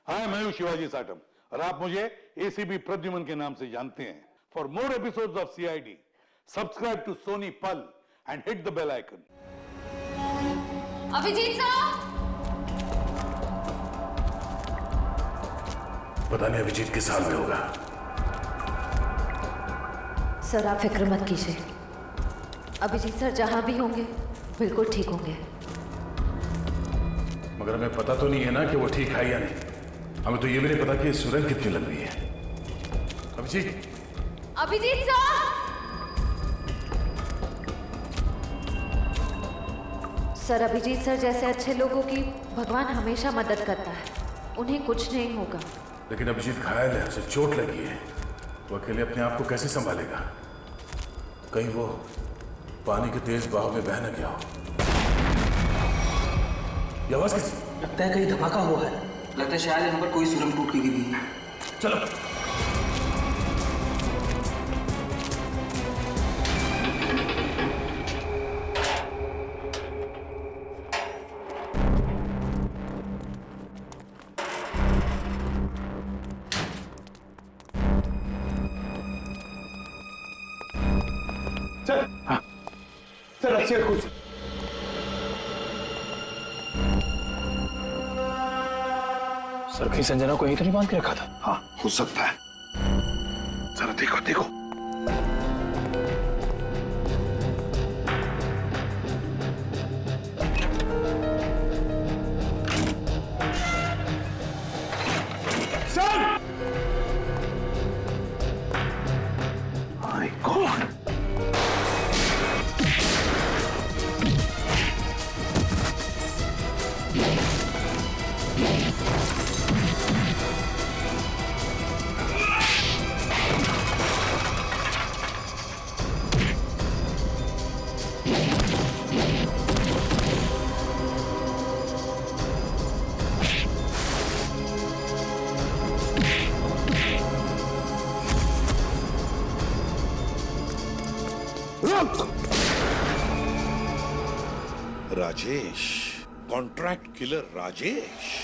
हाँ, मैं हूं शिवाजी साटम और आप मुझे एसीपी प्रद्युमन के नाम से जानते हैं। For more episodes of CID subscribe to Sony Pal and hit the bell icon. Abhijeet साहब, पता नहीं अभिजीत किस हाल में होगा। सर आप फिक्र मत कीजिए, अभिजीत सर जहां भी होंगे बिल्कुल ठीक होंगे। मगर हमें पता तो नहीं है ना कि वो ठीक है या नहीं। हमें तो ये भी नहीं पता कि सुरंग कितनी लंबी है। अभिजीत, अभिजीत साहब! सर अभिजीत सर जैसे अच्छे लोगों की भगवान हमेशा मदद करता है, उन्हें कुछ नहीं होगा। लेकिन अभिजीत घायल है, उसे चोट लगी है। वो अकेले अपने आप को कैसे संभालेगा? कहीं वो पानी के तेज बहाव में बह न गया हो। ये आवाज किसकी? लगता है कहीं धमाका हुआ है। लगता है शायद यहाँ पर कोई सुरंग टूट के गिरी है। चलो। सर, हाँ सर, अच्छी कुछ सर कहीं संजना को यहीं तो नहीं बांध के रखा था? हाँ हो सकता है। जरा देखो देखो। Sir! My God! Rajesh, contract killer Rajesh.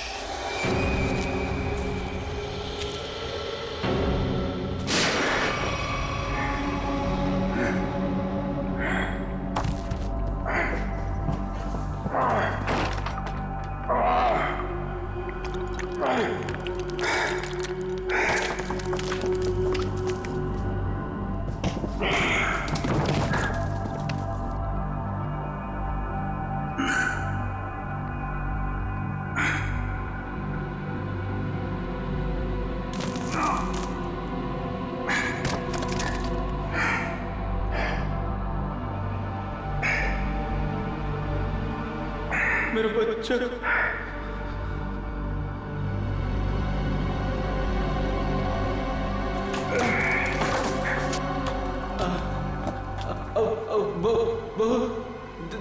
मेरा बच्चा बहुत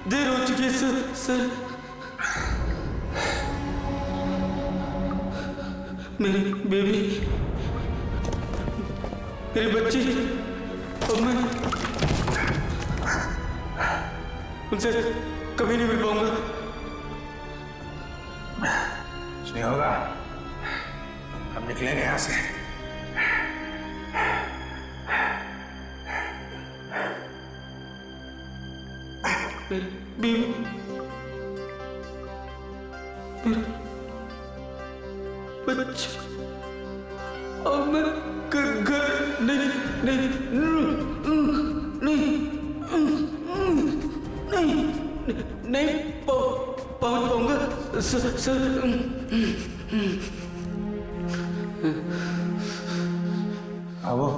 देर हो चुकी है सर। मेरी बेबी, मेरी बच्ची, अब मैं उनसे कभी नहीं मिल पाऊंगा। कुछ नहीं होगा, हम निकलेंगे यहां से। मेरी बीवी, मेरा बच्चा, और मैं घर नहीं पहुंच पाऊंगा सर। आओ।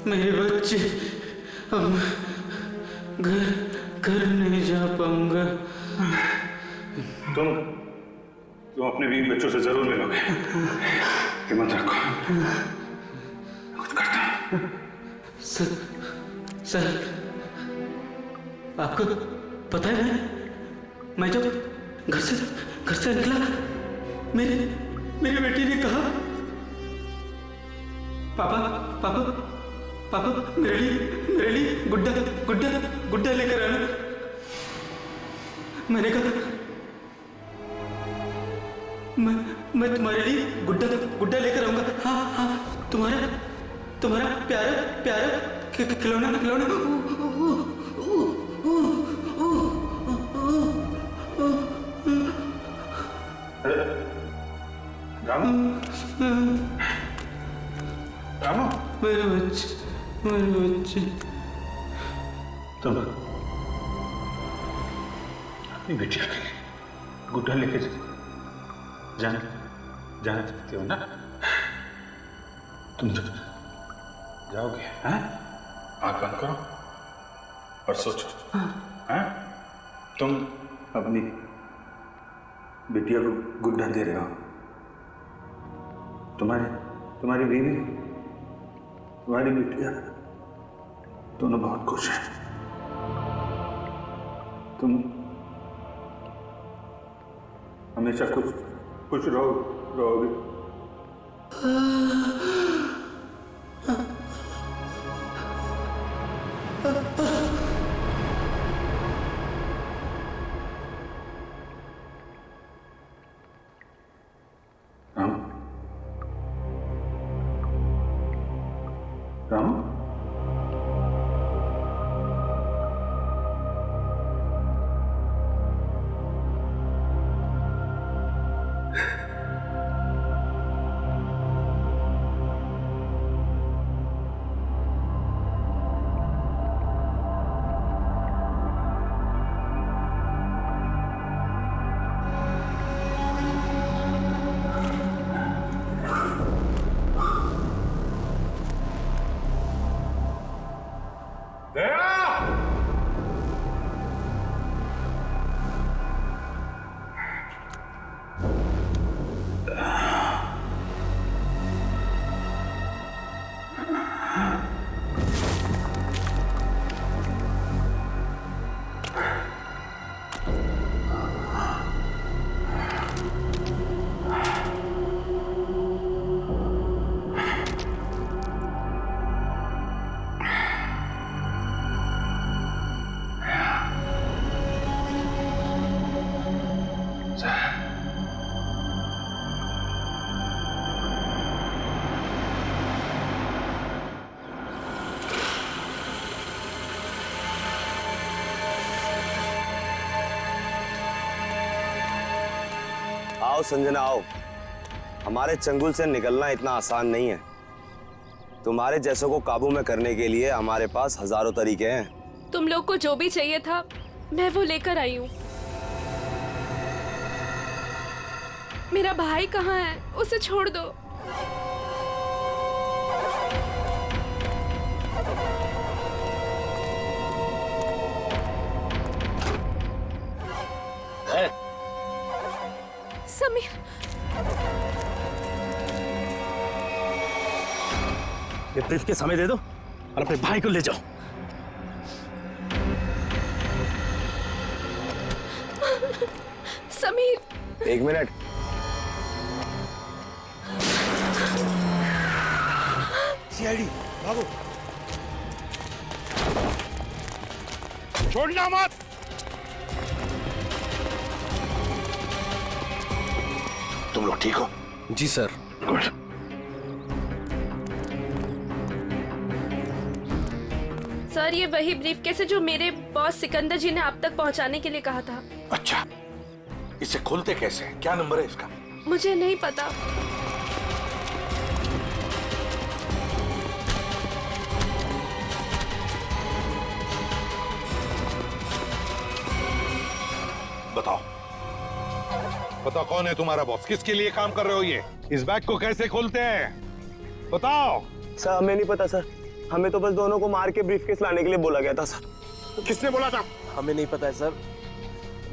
मेरे बच्चे, अब घर नहीं जा पाऊंगा। तुम अपने 20 बच्चों से जरूर मिलोगे। हिम्मत रखो, कुछ करता हूं। सर, आपको पता है मैं जब घर से निकला, मेरी बेटी ने कहा, पापा मेरे लिए गुड्डा लेकर आना। मैंने कहा मैं तुम्हारे लिए गुड्डा गुड्डा लेकर आऊंगा। हाँ हाँ, तुम्हारा प्यारा प्यारा खिलौना खिलौना। रामू, रामू, मेरे बच्चे। तुम अपनी बेटिया के लिए गुड्डा लेके जाना चाहती हो ना? तुम जाओगे? हैं? आँख बंद करो और सोचो। हैं? तुम अपनी बिटिया को गुड्डा दे रहे हो। तुम्हारी बीवी, तुम्हारी बिटिया दोनों बहुत खुश हैं। तुम हमेशा खुश रहोगे। राम, आओ संजना आओ, हमारे चंगुल से निकलना इतना आसान नहीं है। तुम्हारे जैसों को काबू में करने के लिए हमारे पास हजारों तरीके हैं। तुम लोग को जो भी चाहिए था मैं वो लेकर आई हूँ। मेरा भाई कहाँ है? उसे छोड़ दो। समीर, ये ब्रीफ के समय दे दो और अपने भाई को ले जाओ। समीर, एक मिनट। सीआईडी भागो, छोड़ना मत। तुम लोग ठीक हो? जी सर। गुड। सर ये वही ब्रीफकेस है जो मेरे बॉस सिकंदर जी ने आप तक पहुंचाने के लिए कहा था। अच्छा, इसे खोलते कैसे? क्या नंबर है इसका? मुझे नहीं पता। बताओ कौन है तुम्हारा बॉस? किसके लिए काम कर रहे हो ये? इस बैग को कैसे खोलते हैं बताओ। सर हमें नहीं पता सर, हमें तो बस दोनों को मार के ब्रीफकेस लाने के लिए बोला गया था सर। किसने बोला था? हमें नहीं पता है सर,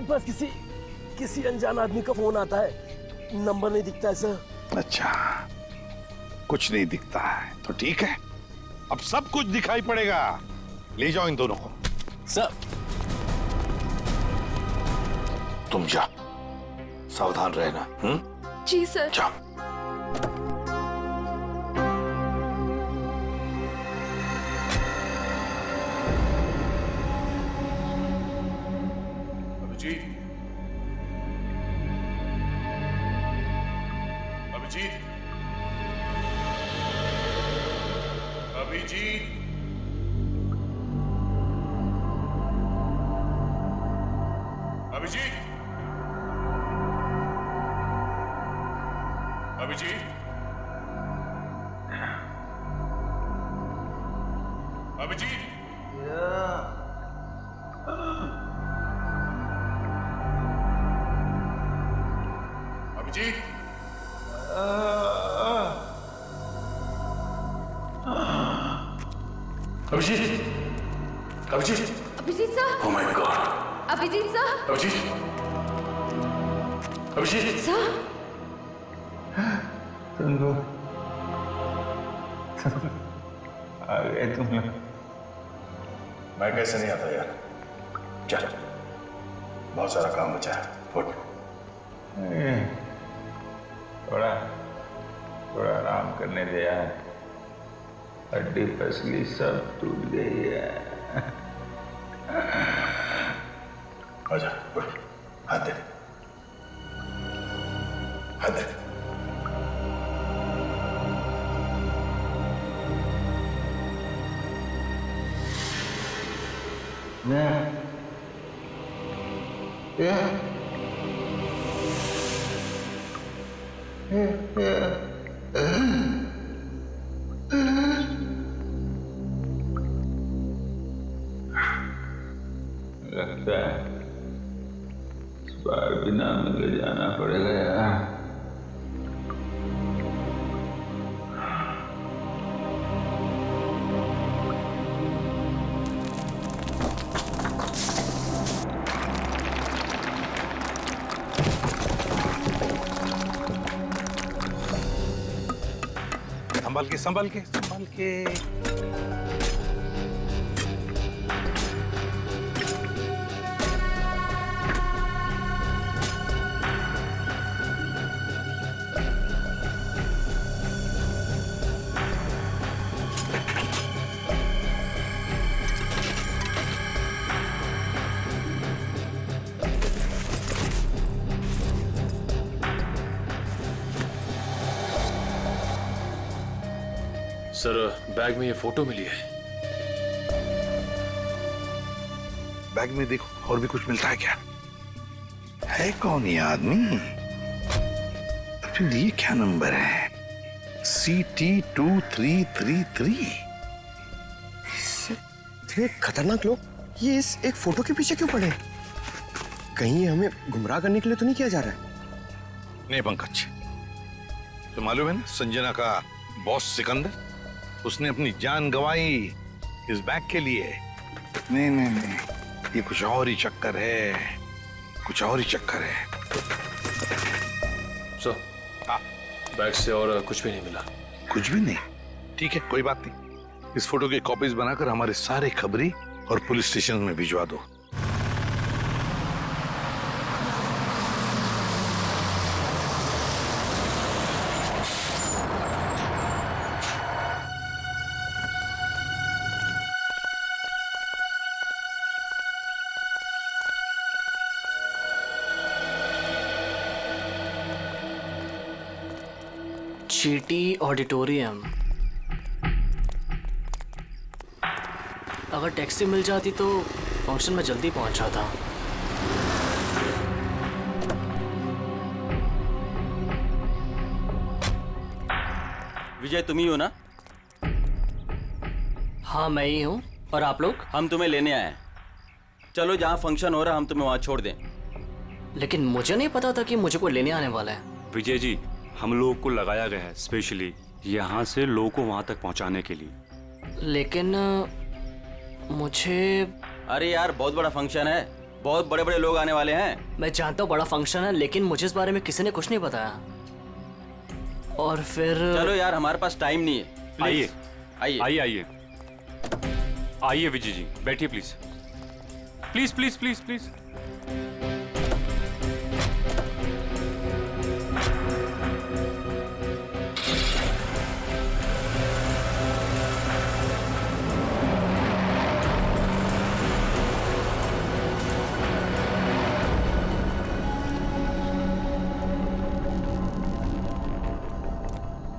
बस किसी अनजान आदमी का फोन आता है, नंबर नहीं दिखता है सर। अच्छा, कुछ नहीं दिखता है तो ठीक है, अब सब कुछ दिखाई पड़ेगा। ले जाओ इन दोनों को। सर तुम जा, सावधान रहना। जी सर। जाओ। Abhijeet, Abhijeet, Abhijeet, Abhijeet, Abhijeet, Abhijeet, Abhijeet, Abhijeet, Abhijeet sir, oh my God, Abhijeet sir, Abhijeet, Abhijeet, sir, आ गए तुम लोग। मैं कैसे नहीं आता यार? चल, बहुत सारा काम बचा है। उठ। थोड़ा थोड़ा आराम करने दे यार, हड्डी पसली सब टूट गई है। आजा, उठ, हाथ दे, हाथ दे। लगता है इस बार बिना मिले जाना पड़ेगा यार। संभाल के संभाल के संभाल के। सर, बैग में ये फोटो मिली है। बैग में देखो और भी कुछ मिलता है क्या? है कौन ये आदमी? फिर ये क्या नंबर है? CT2333। इतने खतरनाक लोग ये इस एक फोटो के पीछे क्यों पड़े? कहीं ये हमें गुमराह करने के लिए तो नहीं किया जा रहा है? नहीं पंकज, तो मालूम है ना संजना का बॉस सिकंदर, उसने अपनी जान गंवाई इस बैग के लिए। नहीं नहीं नहीं, ये कुछ और ही चक्कर है, कुछ और ही चक्कर है। सर, बैग से और कुछ भी नहीं मिला। कुछ भी नहीं? ठीक है, कोई बात नहीं। इस फोटो की कॉपीज बनाकर हमारे सारे खबरी और पुलिस स्टेशन में भिजवा दो। चीटी ऑडिटोरियम। अगर टैक्सी मिल जाती तो फंक्शन में जल्दी पहुंच जाता। विजय, तुम ही हो ना? हाँ, मैं ही हूँ। और आप लोग? हम तुम्हें लेने आए हैं। चलो, जहाँ फंक्शन हो रहा हम तुम्हें वहाँ छोड़ दें। लेकिन मुझे नहीं पता था कि मुझे कोई लेने आने वाला है। विजय जी, हम लोगों को लगाया गया है स्पेशली यहाँ से लोगों को वहाँ तक पहुँचाने के लिए। लेकिन मुझे... अरे यार, बहुत बड़ा फंक्शन है, बहुत बड़े बड़े लोग आने वाले हैं। मैं जानता हूँ बड़ा फंक्शन है, लेकिन मुझे इस बारे में किसी ने कुछ नहीं बताया। और फिर... चलो यार, हमारे पास टाइम नहीं है। आइए आइए आइए आइए आइए विजय जी, बैठिए please please please please please.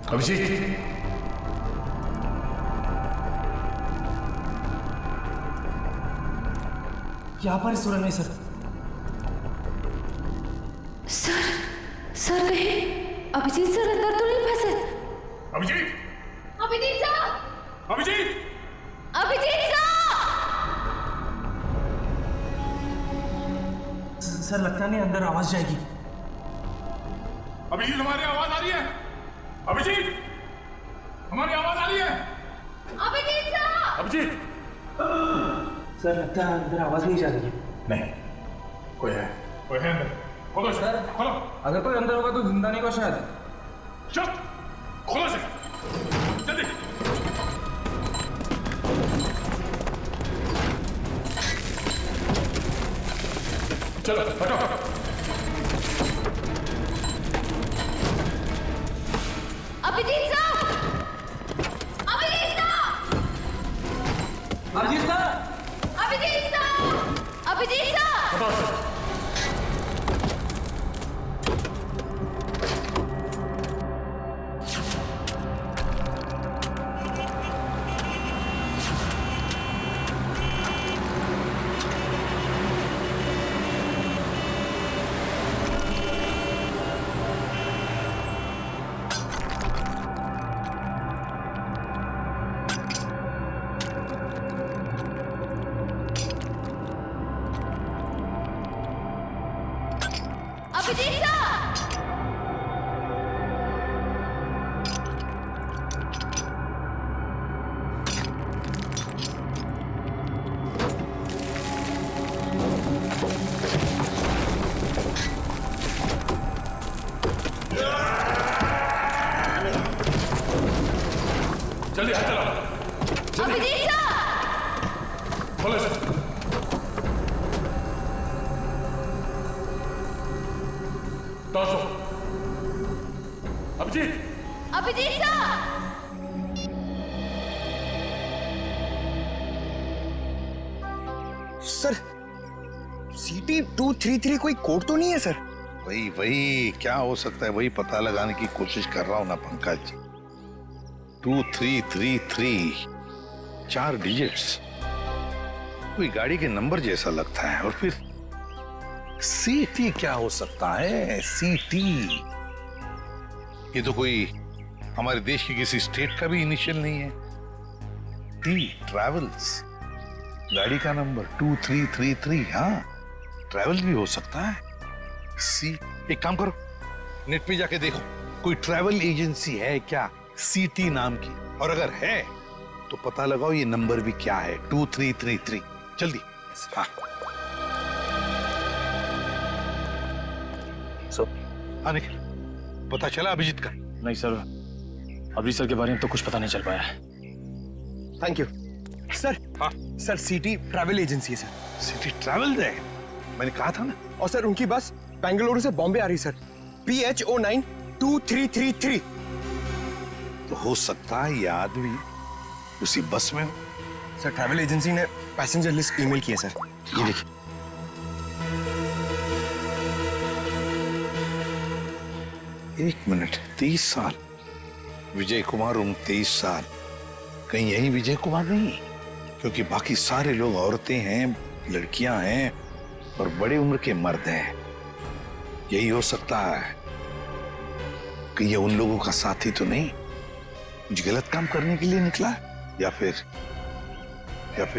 Abhijeet, यहाँ पर सुरन में सर। सर कहीं अभिजीत सर अंदर तो नहीं फंसे? Abhijeet! Abhijeet sir! Abhijeet! Abhijeet sir! Sir लगता नहीं अंदर आवाज जाएगी। अभिजीत, हमारी आवाज आ रही है? अभिजीत! हमारी आवाज आ रही है? अभिजीत सर! अभिजीत! सर लगता है अंदर आवाज नहीं जा रही है। नहीं, कोई है अंदर। खोलो सर, खोलो। अगर कोई अंदर होगा तो जिंदा नहीं होगा शायद। चुप! खोलो से, जल्दी। चलो हटो। Abhijeet sir! Abhijeet sir! Abhijeet sir! Abhijeet sir! Abhijeet sir! हटो से। अभिजीत सर! जल्दी हाथ चलाओ। अभिजीत सर! खोलो से। दौड़ो। Abhijit! Abhijeet sir! Sir CT-233 कोई कोड तो नहीं है सर? वही क्या हो सकता है, वही पता लगाने की कोशिश कर रहा हूं ना पंकज। 2333, 4 डिजिट्स, कोई गाड़ी के नंबर जैसा लगता है। और फिर सीटी क्या हो सकता है? सीटी, ये तो कोई हमारे देश की किसी स्टेट का भी इनिशियल नहीं है। टी ट्रैवल्स, गाड़ी का नंबर 2333। हाँ, ट्रैवल भी हो सकता है। सी, एक काम करो, नेट पे जाके देखो कोई ट्रैवल एजेंसी है क्या सीटी नाम की, और अगर है तो पता लगाओ ये नंबर भी क्या है, 2333। जल्दी। हाँ हाँ, निखिल, पता चला अभिजीत का? नहीं सर, अभिजीत सर के बारे में तो कुछ पता नहीं चल पाया है। Thank you sir. हाँ सर सिटी ट्रैवल एजेंसी है सर। सिटी ट्रैवल है, मैंने कहा था ना। और सर उनकी बस बेंगलुरु से बॉम्बे आ रही सर, PH092333। तो हो सकता है ये आदमी उसी बस में हो। सर ट्रैवल एजेंसी ने पैसेंजर लिस्ट ईमेल की है सर, ये देखिए। एक मिनट, 30 साल, विजय कुमार उम्र 23 साल। कहीं यही विजय कुमार नहीं? क्योंकि बाकी सारे लोग औरतें हैं, लड़कियां हैं और बड़े उम्र के मर्द हैं। यही हो सकता है कि ये उन लोगों का साथी तो नहीं, कुछ गलत काम करने के लिए निकला है, या फिर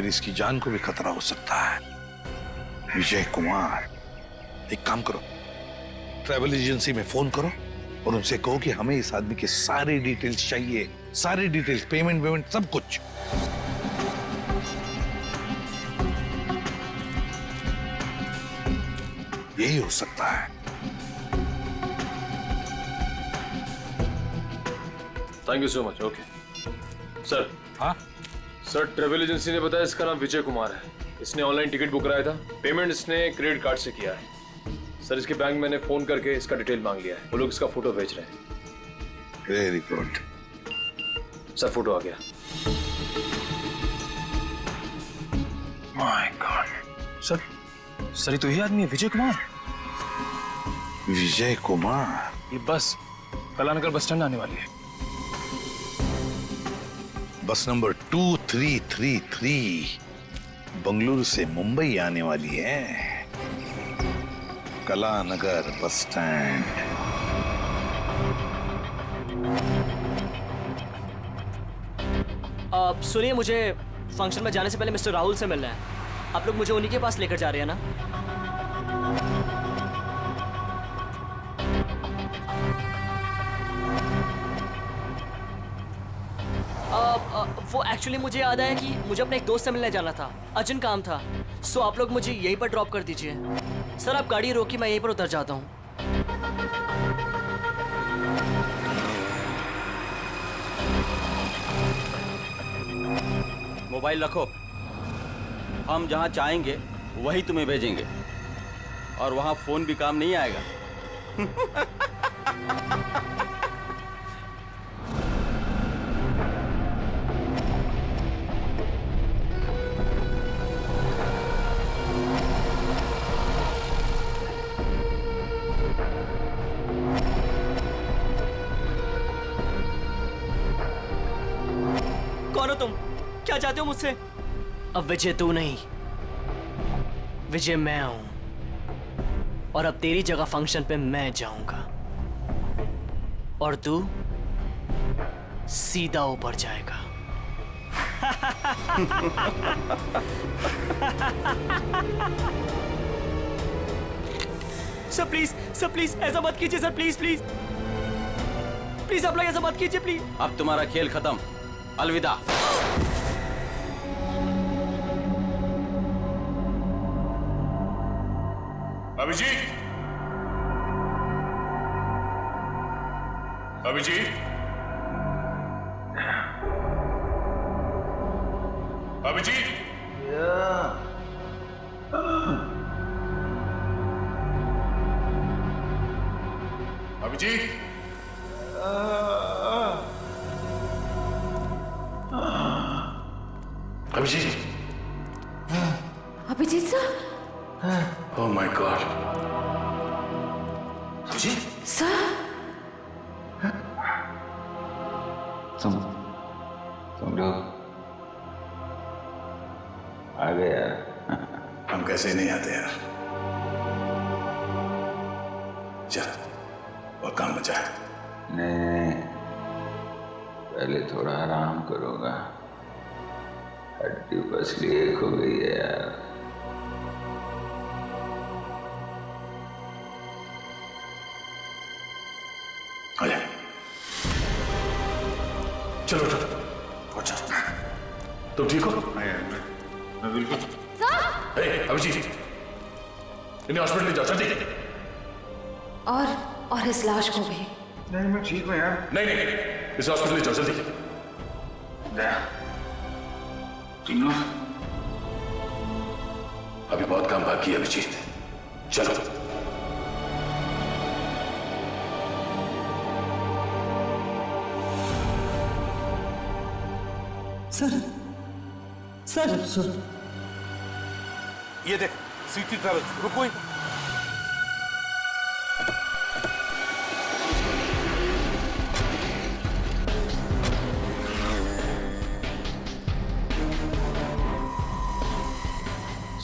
इसकी जान को भी खतरा हो सकता है। विजय कुमार, एक काम करो, ट्रैवल एजेंसी में फोन करो और उनसे कहो कि हमें इस आदमी के सारे डिटेल्स चाहिए, सारे डिटेल्स, पेमेंट सब कुछ। यही हो सकता है। Thank you so much. Okay sir. हाँ सर, ट्रेवल एजेंसी ने बताया इसका नाम विजय कुमार है। इसने ऑनलाइन टिकट बुक कराया था, पेमेंट इसने क्रेडिट कार्ड से किया है। सर इसके बैंक मैंने फोन करके इसका डिटेल मांग लिया है, वो लोग इसका फोटो भेज रहे हैं। Very good. सर फोटो आ गया। My God. सर ये तो यही आदमी है, विजय कुमार। विजय कुमार, ये बस कलानगर बस स्टैंड आने वाली है। बस नंबर 2333। बंगलुरु से मुंबई आने वाली है। Kalanagar bus stand. सुनिए, मुझे फंक्शन में जाने से पहले मिस्टर राहुल से मिलना है। आप लोग मुझे उन्हीं के पास लेकर जा रहे हैं ना? वो एक्चुअली मुझे याद आया कि मुझे अपने एक दोस्त से मिलने जाना था, अर्जेंट काम था। सो आप लोग मुझे यहीं पर ड्रॉप कर दीजिए। सर आप गाड़ी रोकी, मैं यहीं पर उतर जाता हूँ। मोबाइल रखो, हम जहाँ चाहेंगे वही तुम्हें भेजेंगे, और वहाँ फोन भी काम नहीं आएगा। कौन हो तुम? क्या चाहते हो मुझसे? अब विजय तू नहीं, विजय मैं हूं, और अब तेरी जगह फंक्शन पे मैं जाऊंगा और तू सीधा ऊपर जाएगा। सर प्लीज ऐसा मत कीजिए सर, प्लीज प्लीज प्लीज आप लोग ऐसा मत कीजिए प्लीज। अब तुम्हारा खेल खत्म, अलविदा। Abhijeet, Abhijeet, Abhijeet, Abhijeet, Abhijeet, Abhijeet sir. Oh my god. Abhijeet sir, तुम लोग आ गए यार। हम कैसे नहीं आते यार। चल, और काम बचा है। नहीं, पहले थोड़ा आराम करूंगा। हड्डी पसली एक हो गई है यार। आजा, चलो उठो, पहुंचा। तुम ठीक हो? मैं बिल्कुल। अभिजीत, इन्हें हॉस्पिटल ले जाओ जल्दी। और इस लाश को भी। नहीं, मैं ठीक हूँ यार। नहीं, इस हॉस्पिटल ले जाओ जल्दी। तीनों अभी बहुत काम बाकी है अभिजीत, चलो। सर ये देख, सिटी ट्रैवल्स, रुको ही।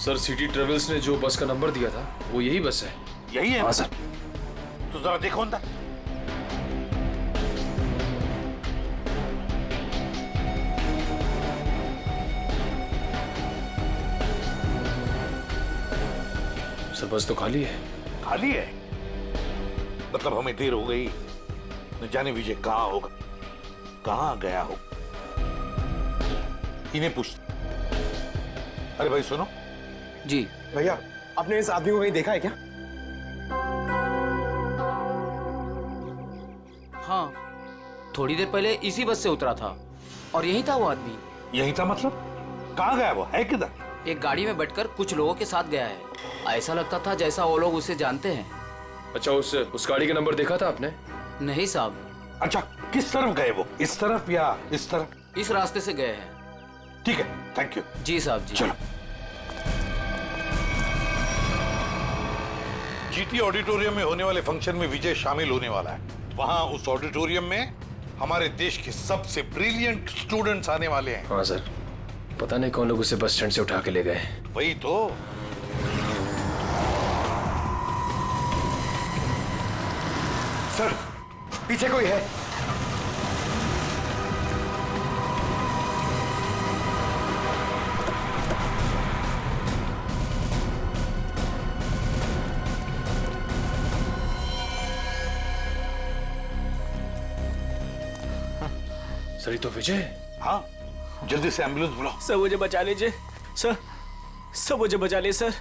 सर सिटी ट्रेवल्स ने जो बस का नंबर दिया था वो यही बस है। यही है? हाँ सर। तो जरा देखो अंदर। सर बस तो खाली है। खाली है? मतलब हमें देर हो गई, न जाने विजय कहाँ होगा, कहाँ गया हो। इन्हें पूछ। अरे भाई सुनो। जी भैया, आपने इस आदमी को कहीं देखा है क्या? हाँ, थोड़ी देर पहले इसी बस से उतरा था और यही था वो आदमी। यही था मतलब? कहाँ गया वो, है किधर? एक गाड़ी में बैठकर कुछ लोगों के साथ गया है। ऐसा लगता था जैसा वो लोग उसे जानते हैं। अच्छा, उस गाड़ी का नंबर देखा था आपने? नहीं साहब। अच्छा, किस तरफ गए वो, इस तरफ या इस तरफ? इस रास्ते से गए हैं। ठीक है, थैंक यू। जी साहब जी। चलो। जीटी ऑडिटोरियम में होने वाले फंक्शन में विजय शामिल होने वाला है। वहां उस ऑडिटोरियम में हमारे देश के सबसे ब्रिलियंट स्टूडेंट्स आने वाले हैं। हाँ सर। पता नहीं कौन लोग उसे बस स्टैंड से उठा के ले गए। वही तो। सर, पीछे कोई है। सर, ये तो विजय। हाँ, जल्दी से एम्बुलेंस बुलाओ। सर मुझे बचा लीजिए सर, सर मुझे बचा लीजिए सर।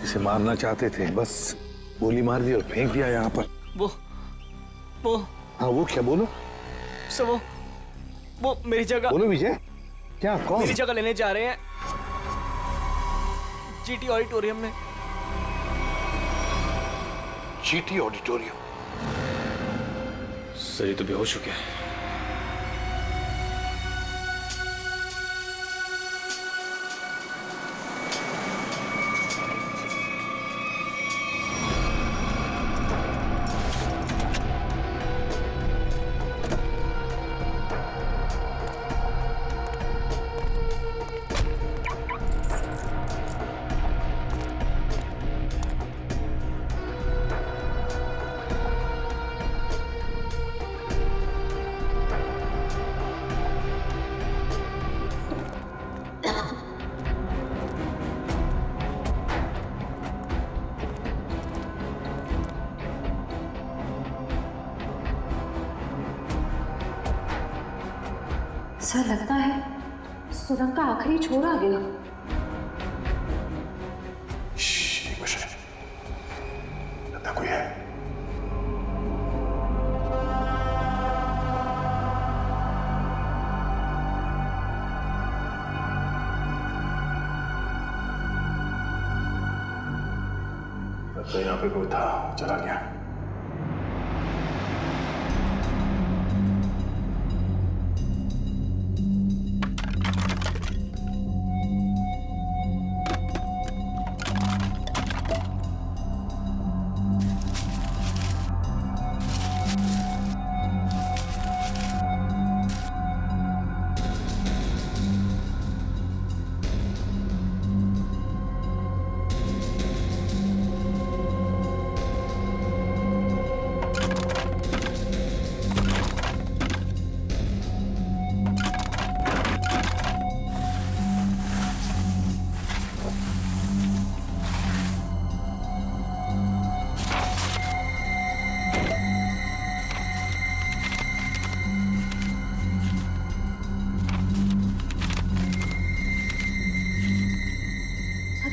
इसे मारना चाहते थे, बस गोली मार दी और फेंक दिया यहाँ पर। वो हाँ, वो क्या? बोलो सर, वो मेरी जगह। बोलो विजय, क्या? कौन? मेरी जगह लेने जा रहे हैं जीटी ऑडिटोरियम में। GT auditorium? सर, ये तो बेहोश हो गया। सर लगता है सुरंग का आखिरी छोर आ गया। लगता कोई है। लगता है यहाँ पे कोई था, चला गया।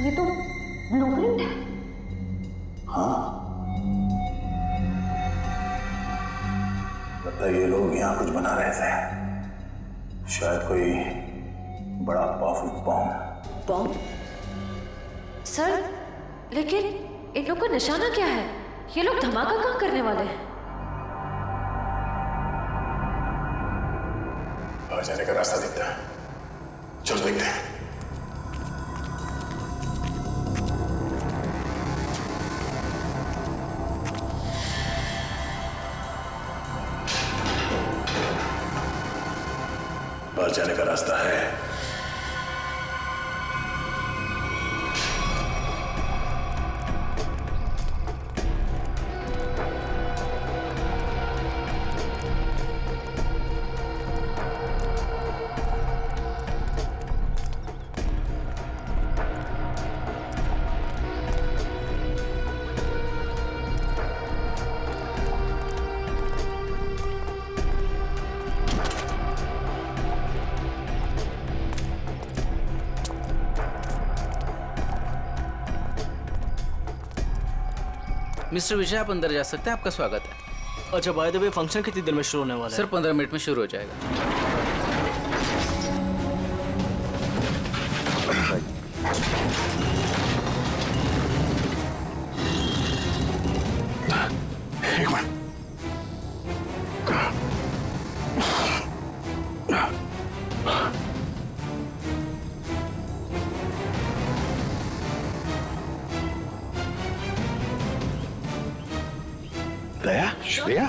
ये तो ब्लूप्रिंट है। हाँ, लगता है ये लोग यहाँ कुछ बना रहे थे। शायद कोई बड़ा पावरफुल बॉम्ब। सर, लेकिन इन लोग का निशाना क्या है? ये लोग धमाका कहाँ करने वाले हैं? बाहर जाने का रास्ता दिखता है, चलो देखते हैं। बाहर जाने का रास्ता है। मिस्टर विजय, आप अंदर जा सकते हैं, आपका स्वागत है। अच्छा, बाय द वे फंक्शन कितनी देर में शुरू होने वाला है? सर 15 मिनट में शुरू हो जाएगा। एक मिनट। दया, श्रेया,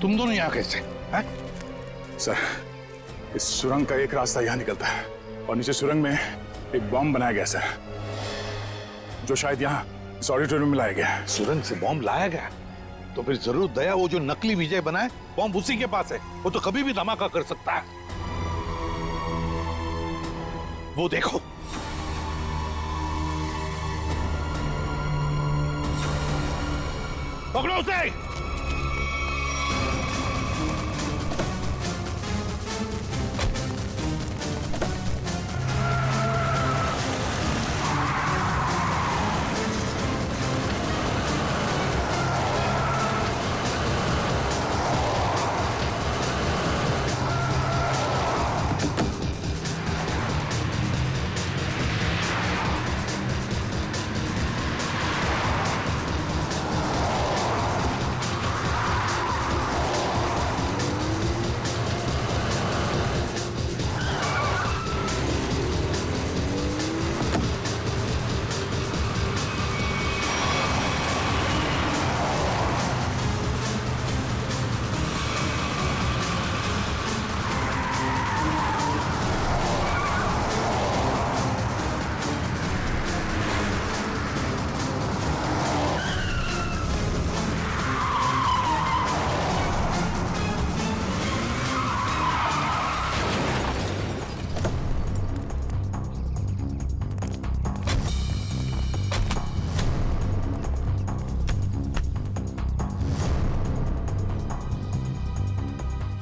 तुम दोनों यहाँ कैसे हैं? सर, इस सुरंग का एक रास्ता यहाँ निकलता है और नीचे सुरंग में एक बॉम्ब बनाया गया सर, जो शायद यहाँ इस ऑडिटोरियम में लाया गया है। सुरंग से बॉम्ब लाया गया तो फिर जरूर दया वो जो नकली विजय बनाए बॉम्ब उसी के पास है। वो तो कभी भी धमाका कर सकता है। वो देखो, पकड़ो उसे।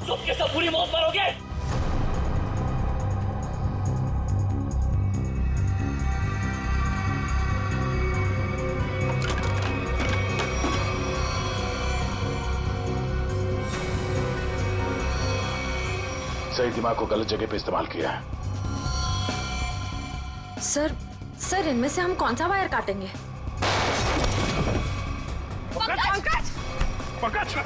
सब के सब पूरी मौत मरोगे। सही दिमाग को गलत जगह पे इस्तेमाल किया है। सर इनमें से हम कौन सा वायर काटेंगे? पंकज! पंकज!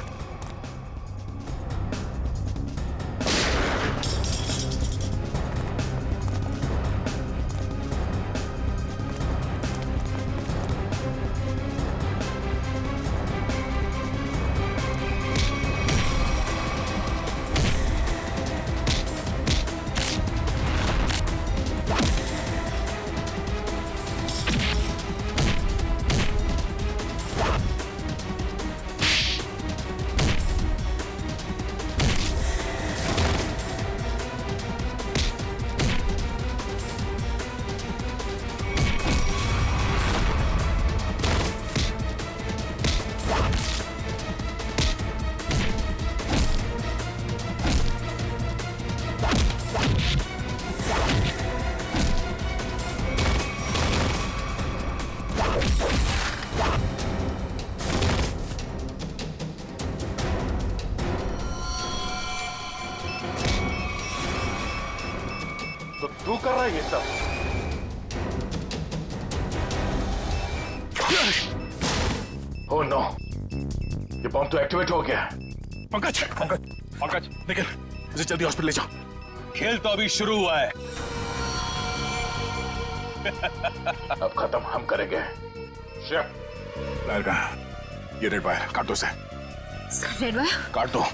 तू कर रहा है ये सब? ओह नो, ये बॉम्ब तो एक्टिवेट हो गया। पंकज, पंकज, पंकज, निकल, इसे जल्दी हॉस्पिटल ले जाओ। खेल तो अभी शुरू हुआ है। अब खत्म हम करेंगे। शेफ, लायर कहाँ? ये रेड वायर काट दो उसे। Red wire? काट दो।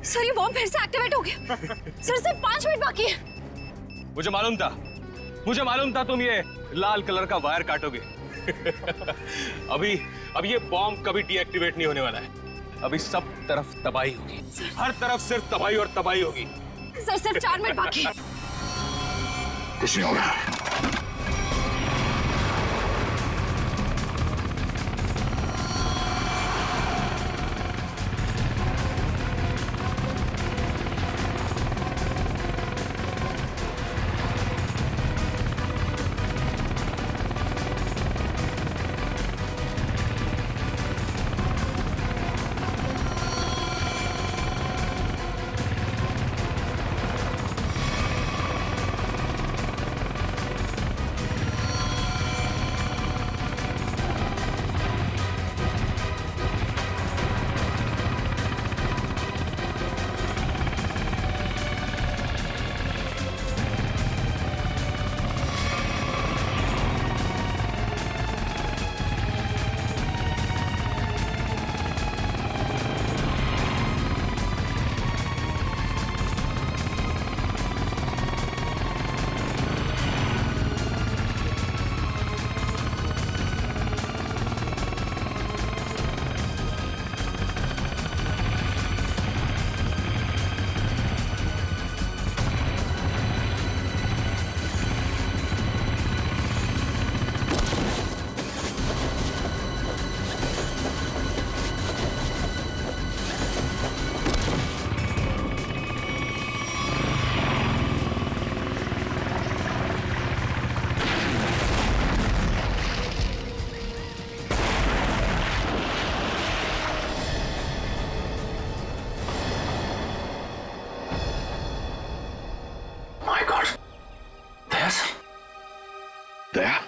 सर ये बॉम्ब फिर से एक्टिवेट हो गया। सर सिर्फ 5 मिनट बाकी है। मुझे मालूम था तुम ये लाल कलर का वायर काटोगे। अभी ये बॉम्ब कभी डीएक्टिवेट नहीं होने वाला है। अभी सब तरफ तबाही होगी, हर तरफ सिर्फ तबाही और तबाही होगी। सर सिर्फ 4 मिनट बाकी है। कुछ नहीं होगा। दया,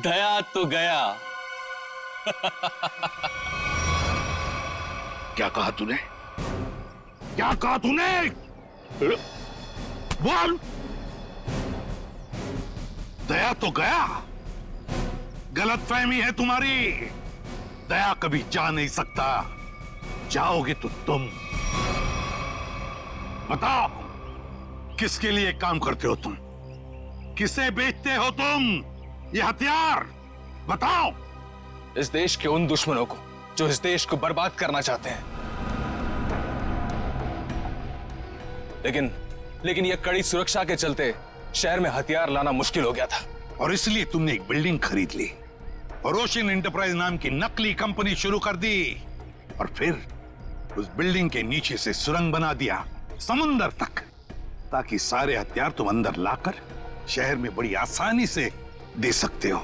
दया तो गया। क्या कहा तूने? क्या कहा तूने? बोल। दया तो गया। गलतफहमी है तुम्हारी। दया कभी जा नहीं सकता। जाओगे तो तुम। बताओ, किसके लिए काम करते हो तुम? किसे बेचते हो तुम ये हथियार? बताओ। इस देश के उन दुश्मनों को जो इस देश को बर्बाद करना चाहते हैं। लेकिन यह कड़ी सुरक्षा के चलते शहर में हथियार लाना मुश्किल हो गया था। और इसलिए तुमने एक बिल्डिंग खरीद ली और ओशियन एंटरप्राइज नाम की नकली कंपनी शुरू कर दी, और फिर उस बिल्डिंग के नीचे से सुरंग बना दिया समुंदर तक, ताकि सारे हथियार तुम अंदर लाकर शहर में बड़ी आसानी से दे सकते हो।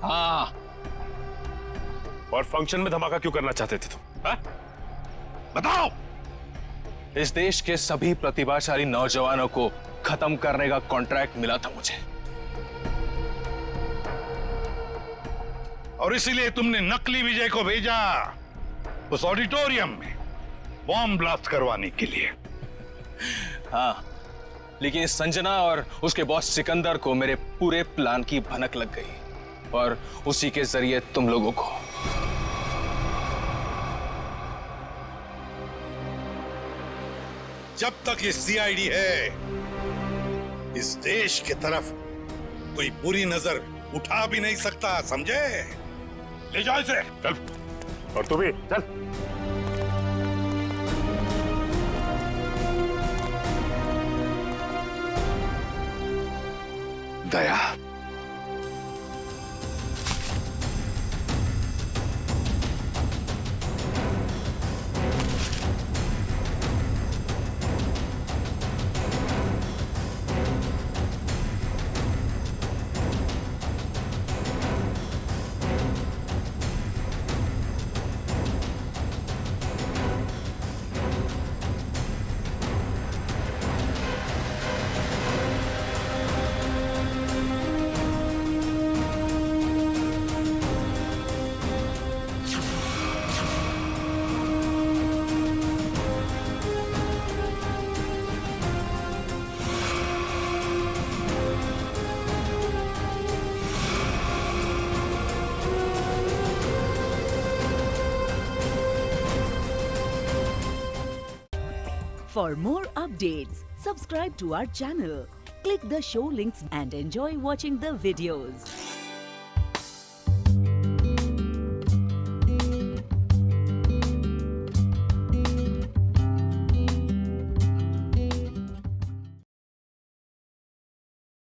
हाँ। और फंक्शन में धमाका क्यों करना चाहते थे तुम? बताओ। इस देश के सभी प्रतिभाशाली नौजवानों को खत्म करने का कॉन्ट्रैक्ट मिला था मुझे, और इसीलिए तुमने नकली विजय को भेजा उस ऑडिटोरियम में बॉम्ब ब्लास्ट करवाने के लिए। हाँ, लेकिन संजना और उसके बॉस सिकंदर को मेरे पूरे प्लान की भनक लग गई, और उसी के जरिए तुम लोगों को। जब तक ये सीआईडी है, इस देश की तरफ कोई बुरी नजर उठा भी नहीं सकता, समझे? ले जाओ इसे। चल। और तू भी चल। दया, For more updates, subscribe to our channel, click the show links and enjoy watching the videos.